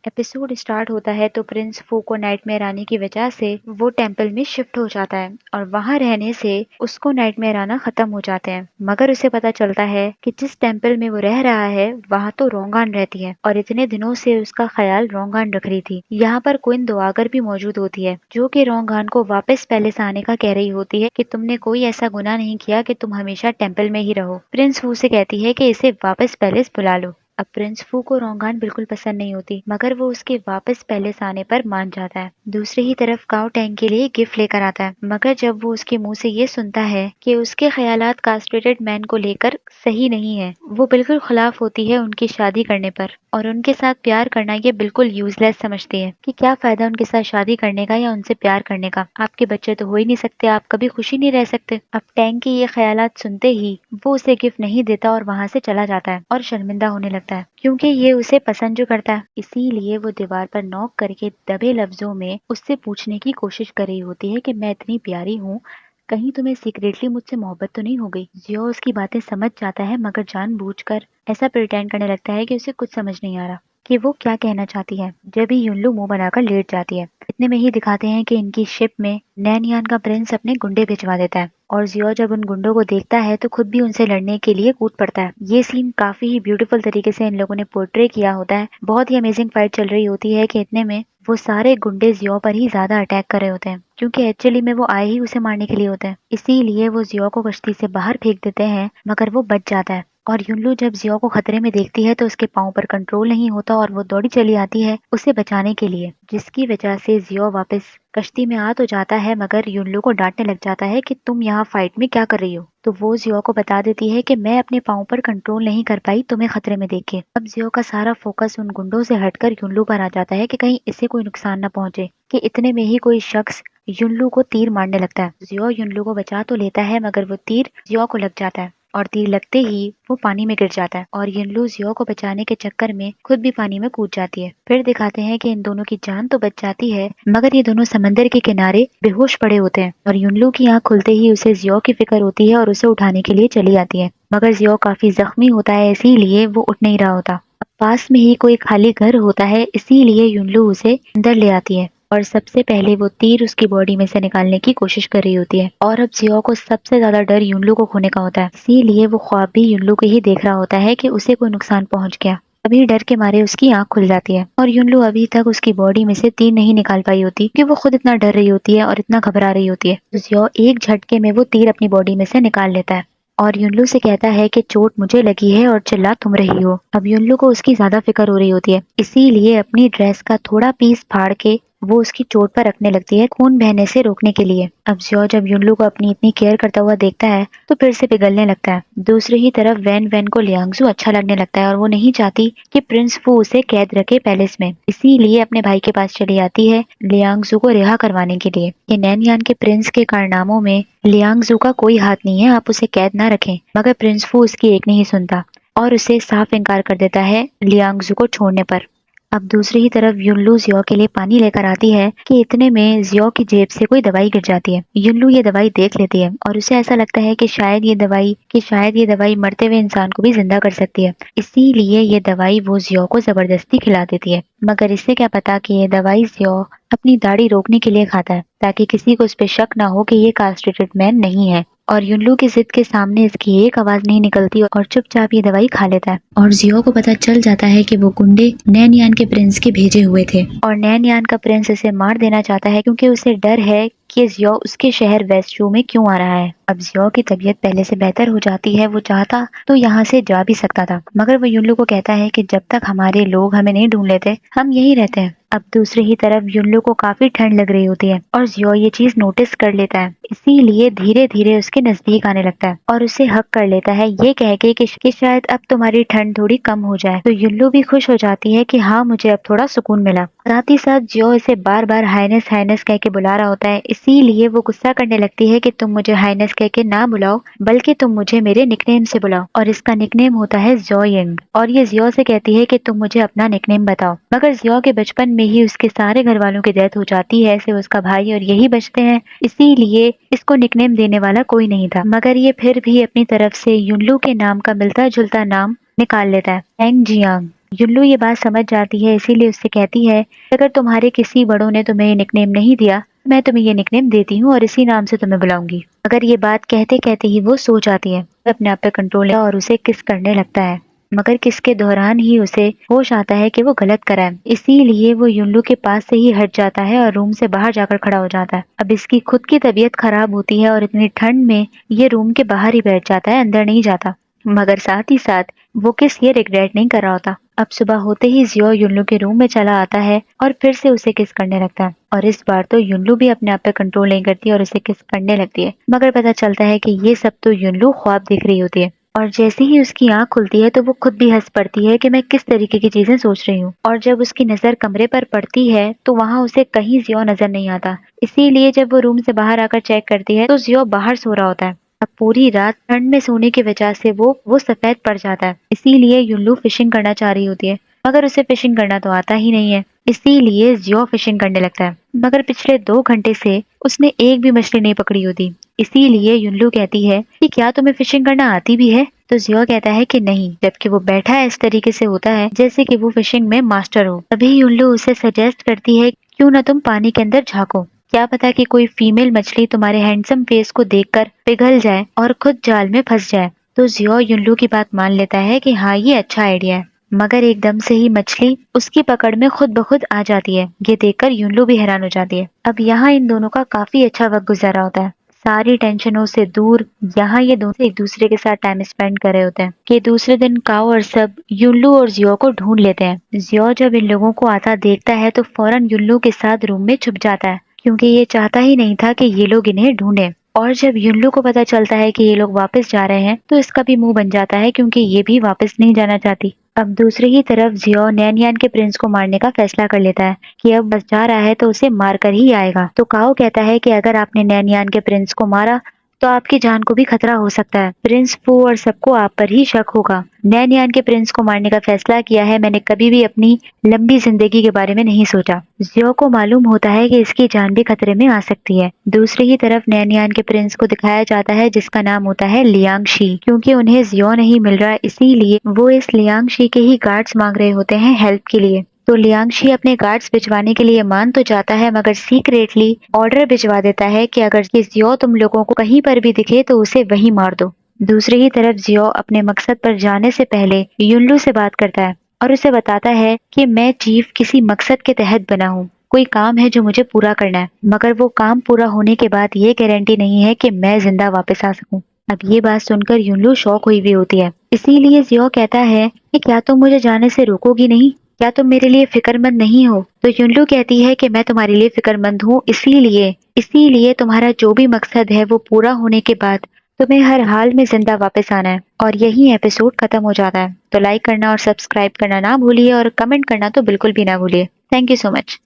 Episode start ہوتا ہے تو پرنس فو کو نائٹ میئر آنے کی وجہ سے وہ ٹیمپل میں شفٹ ہو جاتا ہے اور وہاں رہنے سے اس کو نائٹ میئر آنا ختم ہو جاتے ہیں، مگر اسے پتا چلتا ہے کہ جس ٹیمپل میں وہ رہ رہا ہے وہاں تو رونگان رہتی ہے اور اتنے دنوں سے اس کا خیال رونگان رکھ رہی تھی۔ یہاں پر کوئن دعاگر بھی موجود ہوتی ہے جو کہ رونگان کو واپس پیلس آنے کا کہہ رہی ہوتی ہے کہ تم نے کوئی ایسا گناہ نہیں کیا کہ تم ہمیشہ ٹیمپل میں ہی رہو۔ پرنس فو سے کہتی ہے کہ اسے واپس پیلس بلا لو۔ اب پرنس فو کو رونگان بالکل پسند نہیں ہوتی مگر وہ اس کے واپس پیلس آنے پر مان جاتا ہے۔ دوسری ہی طرف کاؤ ٹینگ کے لیے گفٹ لے کر آتا ہے مگر جب وہ اس کے منہ سے یہ سنتا ہے کہ اس کے خیالات کاسٹریٹڈ مین کو لے کر صحیح نہیں ہے، وہ بالکل خلاف ہوتی ہے ان کی شادی کرنے پر اور ان کے ساتھ پیار کرنا یہ بالکل یوز لیس سمجھتی ہے کہ کیا فائدہ ان کے ساتھ شادی کرنے کا یا ان سے پیار کرنے کا، آپ کے بچے تو ہو ہی نہیں سکتے، آپ کبھی خوشی نہیں رہ سکتے۔ اب ٹینگ کے یہ خیالات سنتے ہی وہ اسے گفٹ نہیں دیتا اور وہاں سے چلا جاتا ہے اور شرمندہ ہونے لگتا ہے کیونکہ یہ اسے پسند جو کرتا ہے۔ اسی لیے وہ دیوار پر نوک کر کے دبے لفظوں میں اس سے پوچھنے کی کوشش کر رہی ہوتی ہے کہ میں اتنی پیاری ہوں، کہیں تمہیں سیکریٹلی مجھ سے محبت تو نہیں ہو گئی۔ زیو اس کی باتیں سمجھ جاتا ہے مگر جان بوجھ کر ایسا پریٹینڈ کرنے لگتا ہے کہ اسے کچھ سمجھ نہیں آ رہا کہ وہ کیا کہنا چاہتی ہے۔ جب ہی یونلو منہ بنا کر لیٹ جاتی ہے، اتنے میں ہی دکھاتے ہیں کہ ان کی شپ میں نین یان کا پرنس اپنے گنڈے بھجوا دیتا ہے اور زیو جب ان گنڈوں کو دیکھتا ہے تو خود بھی ان سے لڑنے کے لیے کود پڑتا ہے۔ یہ سین کافی ہی بیوٹیفل طریقے سے ان لوگوں نے پورٹری کیا ہوتا ہے، بہت ہی امیزنگ فائٹ چل رہی ہوتی ہے کہ اتنے میں وہ سارے گنڈے زیو پر ہی زیادہ اٹیک کر رہے ہوتے ہیں کیونکہ ایکچولی میں وہ آئے ہی اسے مارنے کے لیے ہوتے ہیں، اسی لیے وہ زیو کو کشتی سے باہر پھینک دیتے ہیں مگر وہ بچ جاتا ہے۔ اور یونلو جب زیو کو خطرے میں دیکھتی ہے تو اس کے پاؤں پر کنٹرول نہیں ہوتا اور وہ دوڑی چلی آتی ہے اسے بچانے کے لیے، جس کی وجہ سے زیو واپس کشتی میں آ تو جاتا ہے مگر یونلو کو ڈانٹنے لگ جاتا ہے کہ تم یہاں فائٹ میں کیا کر رہی ہو، تو وہ زیو کو بتا دیتی ہے کہ میں اپنے پاؤں پر کنٹرول نہیں کر پائی تمہیں خطرے میں دیکھ کے۔ اب زیو کا سارا فوکس ان گنڈوں سے ہٹ کر یونلو پر آ جاتا ہے کہ کہیں اسے کوئی نقصان نہ پہنچے، کہ اتنے میں ہی کوئی شخص یونلو کو تیر مارنے لگتا ہے۔ زیو یونلو کو بچا تو لیتا ہے مگر وہ تیر زیو کو لگ جاتا ہے اور تیر لگتے ہی وہ پانی میں گر جاتا ہے اور یونلو زیو کو بچانے کے چکر میں خود بھی پانی میں کود جاتی ہے۔ پھر دکھاتے ہیں کہ ان دونوں کی جان تو بچ جاتی ہے مگر یہ دونوں سمندر کے کنارے بے ہوش پڑے ہوتے ہیں اور یونلو کی آنکھ کھلتے ہی اسے زیو کی فکر ہوتی ہے اور اسے اٹھانے کے لیے چلی آتی ہے مگر زیو کافی زخمی ہوتا ہے اسی لیے وہ اٹھ نہیں رہا ہوتا۔ اب پاس میں ہی کوئی خالی گھر ہوتا ہے اسی لیے یونلو اسے اندر لے آتی ہے اور سب سے پہلے وہ تیر اس کی باڈی میں سے نکالنے کی کوشش کر رہی ہوتی ہے اور اب زیو کو سب سے زیادہ ڈر یونلو کو کھونے کا ہوتا ہے، اسی لیے وہ خواب بھی یونلو کو ہی دیکھ رہا ہوتا ہے کہ اسے کوئی نقصان پہنچ گیا۔ ابھی ڈر کے مارے اس کی آنکھ کھل جاتی ہے اور یونلو ابھی تک اس کی باڈی میں سے تیر نہیں نکال پائی ہوتی کہ وہ خود اتنا ڈر رہی ہوتی ہے اور اتنا گھبرا رہی ہوتی ہے، تو زیو ایک جھٹکے میں وہ تیر اپنی باڈی میں سے نکال لیتا ہے اور یونلو سے کہتا ہے کہ چوٹ مجھے لگی ہے اور چلا تم رہی ہو۔ اب یونلو کو اس کی زیادہ فکر ہو رہی ہوتی ہے اسی لیے اپنی ڈریس کا تھوڑا پیس پھاڑ کے وہ اس کی چوٹ پر رکھنے لگتی ہے خون بہنے سے روکنے کے لیے۔ اب زیو جب یونلو کو اپنی اتنی کیئر کرتا ہوا دیکھتا ہے تو پھر سے پگھلنے لگتا ہے۔ دوسری ہی طرف وین وین کو لیانگزو اچھا لگنے لگتا ہے اور وہ نہیں چاہتی کہ پرنس فو اسے قید رکھے پیلس میں، اسی لیے اپنے بھائی کے پاس چلی آتی ہے لیانگزو کو رہا کروانے کے لیے کہ نین یان کے پرنس کے کارناموں میں لیانگزو کا کوئی ہاتھ نہیں ہے، آپ اسے قید نہ رکھیں، مگر پرنس فو اس کی ایک نہیں سنتا اور اسے صاف انکار کر دیتا ہے لیانگزو کو چھوڑنے پر۔ اب دوسری ہی طرف یونلو زیو کے لیے پانی لے کر آتی ہے کہ اتنے میں زیو کی جیب سے کوئی دوائی گر جاتی ہے۔ یونلو یہ دوائی دیکھ لیتی ہے اور اسے ایسا لگتا ہے کہ شاید یہ دوائی مرتے ہوئے انسان کو بھی زندہ کر سکتی ہے، اسی لیے یہ دوائی وہ زیو کو زبردستی کھلا دیتی ہے، مگر اس سے کیا پتا کہ یہ دوائی زیو اپنی داڑھی روکنے کے لیے کھاتا ہے تاکہ کسی کو اس پہ شک نہ ہو کہ یہ کاسٹریٹڈ مین نہیں ہے، اور یونلو کی ضد کے سامنے اس کی ایک آواز نہیں نکلتی اور چپ چاپ یہ دوائی کھا لیتا ہے اور زیو کو پتا چل جاتا ہے کہ وہ گنڈے نین یان کے پرنس کے بھیجے ہوئے تھے اور نین یان کا پرنس اسے مار دینا چاہتا ہے کیونکہ اسے ڈر ہے کہ زیو اس کے شہر ویسٹ شو میں کیوں آ رہا ہے۔ اب زیو کی طبیعت پہلے سے بہتر ہو جاتی ہے، وہ چاہتا تو یہاں سے جا بھی سکتا تھا مگر وہ یونلو کو کہتا ہے کہ جب تک ہمارے لوگ ہمیں نہیں ڈھونڈ لیتے ہم یہی رہتے ہیں۔ اب دوسری ہی طرف یونلو کو کافی ٹھنڈ لگ رہی ہوتی ہے اور زیو یہ چیز نوٹس کر لیتا ہے، اسی لیے دھیرے دھیرے اس کے نزدیک آنے لگتا ہے اور اسے حق کر لیتا ہے یہ کہہ کے کہ شاید اب تمہاری ٹھنڈ تھوڑی کم ہو جائے، تو یونلو بھی خوش ہو جاتی ہے کہ ہاں مجھے اب تھوڑا سکون ملا۔ ساتھ ہی ساتھ زیو اسے بار بار ہائنس ہائنس کہہ کے بلا رہا ہوتا ہے، اسی لیے وہ غصہ کرنے لگتی ہے کہ تم مجھے ہائنس کہہ کے نہ بلاؤ بلکہ تم مجھے میرے نک نیم سے بلاؤ، اور اس کا نک نیم ہوتا ہے زیو ینگ، اور یہ زیو سے کہتی ہے کہ تم مجھے اپنا نک نیم بتاؤ، مگر زیو کے بچپن میں ہی اس کے سارے گھر والوں کی ڈیتھ ہو جاتی ہے، صرف اس کا بھائی اور یہی بچتے ہیں، اسی لیے اس کو نک نیم دینے والا کوئی نہیں تھا، مگر یہ پھر بھی اپنی طرف سے یونلو کے نام کا ملتا جلتا نام نکال لیتا ہے، ہینگ جیانگ۔ یونلو یہ بات سمجھ جاتی ہے، اسی لیے اس سے کہتی ہے اگر تمہارے کسی بڑوں نے تمہیں یہ نک نیم نہیں دیا، میں تمہیں یہ نک نیم دیتی ہوں اور اسی نام سے تمہیں بلاؤں گی۔ مگر یہ بات کہتے کہتے ہی وہ سو جاتی ہے، اپنے آپ پہ کنٹرول اور اسے کس کرنے لگتا ہے، مگر کس کے دوران ہی اسے ہوش آتا ہے کہ وہ غلط کرا ہے، اسی لیے وہ یونلو کے پاس سے ہی ہٹ جاتا ہے اور روم سے باہر جا کر کھڑا ہو جاتا ہے۔ اب اس کی خود کی طبیعت خراب ہوتی ہے اور اتنی ٹھنڈ میں یہ روم کے باہر ہی بیٹھ جاتا ہے، اندر نہیں جاتا، مگر ساتھ ہی ساتھ وہ کس یہ ریگریٹ نہیں کر رہا ہوتا۔ اب صبح ہوتے ہی زیو یونلو کے روم میں چلا آتا ہے اور پھر سے اسے کس کرنے لگتا ہے، اور اس بار تو یونلو بھی اپنے آپ پہ کنٹرول نہیں کرتی اور اسے کس کرنے لگتی ہے، مگر پتہ چلتا ہے کہ یہ سب تو یونلو خواب دیکھ رہی ہوتی ہے، اور جیسے ہی اس کی آنکھ کھلتی ہے تو وہ خود بھی ہنس پڑتی ہے کہ میں کس طریقے کی چیزیں سوچ رہی ہوں، اور جب اس کی نظر کمرے پر پڑتی ہے تو وہاں اسے کہیں زیو نظر نہیں آتا، اسی لیے جب وہ روم سے باہر آ کر چیک کرتی ہے تو زیو باہر سو رہا ہوتا ہے۔ اب پوری رات ٹھنڈ میں سونے کی وجہ سے وہ سفید پڑ جاتا ہے، اسی لیے یونلو فشنگ کرنا چاہ رہی ہوتی ہے، مگر اسے فشنگ کرنا تو آتا ہی نہیں ہے، اسی لیے زیو فشنگ کرنے لگتا ہے، مگر پچھلے 2 گھنٹے سے اس نے ایک بھی مچھلی نہیں پکڑی ہوتی، اسی لیے یونلو کہتی ہے کہ کیا تمہیں فشنگ کرنا آتی بھی ہے؟ تو زیو کہتا ہے کہ نہیں، جبکہ وہ بیٹھا ہے اس طریقے سے ہوتا ہے جیسے کہ وہ فشنگ میں ماسٹر ہو۔ تبھی یونلو اسے سجیسٹ کرتی ہے کیوں نہ تم پانی کے اندر جھانکو، کیا پتا کہ کوئی فیمیل مچھلی تمہارے ہینڈسم فیس کو دیکھ کر پگھل جائے اور خود جال میں پھنس جائے۔ تو زیو یونلو کی بات مان لیتا ہے کہ ہاں یہ اچھا آئیڈیا ہے، مگر ایک دم سے ہی مچھلی اس کی پکڑ میں خود بخود آ جاتی ہے، یہ دیکھ کر یونلو بھی حیران ہو جاتی ہے۔ اب یہاں ان دونوں کا کافی اچھا وقت گزارا ہوتا ہے، ساری ٹینشنوں سے دور، یہاں یہ دونوں ایک دوسرے کے ساتھ ٹائم اسپینڈ کر رہے ہوتے ہیں کہ دوسرے دن کاؤ اور سب یونلو اور زیو کو ڈھونڈ لیتے ہیں۔ زیو جب ان لوگوں کو آتا دیکھتا ہے تو فوراً یونلو کے ساتھ روم میں چھپ جاتا ہے، کیونکہ یہ چاہتا ہی نہیں تھا کہ یہ لوگ انہیں ڈھونڈیں، اور جب یونلو کو پتا چلتا ہے کہ یہ لوگ واپس جا رہے ہیں تو اس کا بھی منہ بن جاتا ہے کیونکہ یہ بھی واپس نہیں جانا چاہتی۔ اب دوسری ہی طرف زیو نینیان کے پرنس کو مارنے کا فیصلہ کر لیتا ہے کہ اب بس جا رہا ہے تو اسے مار کر ہی آئے گا۔ تو کاؤ کہتا ہے کہ اگر آپ نے نینیان کے پرنس کو مارا تو آپ کی جان کو بھی خطرہ ہو سکتا ہے، پرنس فو اور سب کو آپ پر ہی شک ہوگا، نینیان کے پرنس کو مارنے کا فیصلہ کیا ہے، میں نے کبھی بھی اپنی لمبی زندگی کے بارے میں نہیں سوچا۔ زیو کو معلوم ہوتا ہے کہ اس کی جان بھی خطرے میں آ سکتی ہے۔ دوسری ہی طرف نینیان کے پرنس کو دکھایا جاتا ہے جس کا نام ہوتا ہے لیانگ شی، کیونکہ انہیں زیو نہیں مل رہا اسی لیے وہ اس لیانگ شی کے ہی گارڈز مانگ رہے ہوتے ہیں ہیلپ کے لیے۔ تو لیانگ شی اپنے گارڈز بھجوانے کے لیے مان تو جاتا ہے، مگر سیکریٹلی آرڈر بھجوا دیتا ہے کہ اگر یہ زیو تم لوگوں کو کہیں پر بھی دکھے تو اسے وہیں مار دو۔ دوسری ہی طرف زیو اپنے مقصد پر جانے سے پہلے یونلو سے بات کرتا ہے اور اسے بتاتا ہے کہ میں چیف کسی مقصد کے تحت بنا ہوں، کوئی کام ہے جو مجھے پورا کرنا ہے، مگر وہ کام پورا ہونے کے بعد یہ گارنٹی نہیں ہے کہ میں زندہ واپس آ سکوں۔ اب یہ بات سن کر یونلو شوق ہوئی بھی ہوتی ہے، اسی لیے زیو کہتا ہے کہ کیا تم مجھے جانے سے روکو گی نہیں، کیا تم میرے لیے فکر مند نہیں ہو؟ تو یونلو کہتی ہے کہ میں تمہارے لیے فکر مند ہوں، اسی لیے تمہارا جو بھی مقصد ہے وہ پورا ہونے کے بعد تمہیں ہر حال میں زندہ واپس آنا ہے۔ اور یہی ایپیسوڈ ختم ہو جاتا ہے۔ تو لائک کرنا اور سبسکرائب کرنا نہ بھولیے اور کمنٹ کرنا تو بالکل بھی نہ بھولیے۔ Thank you so much.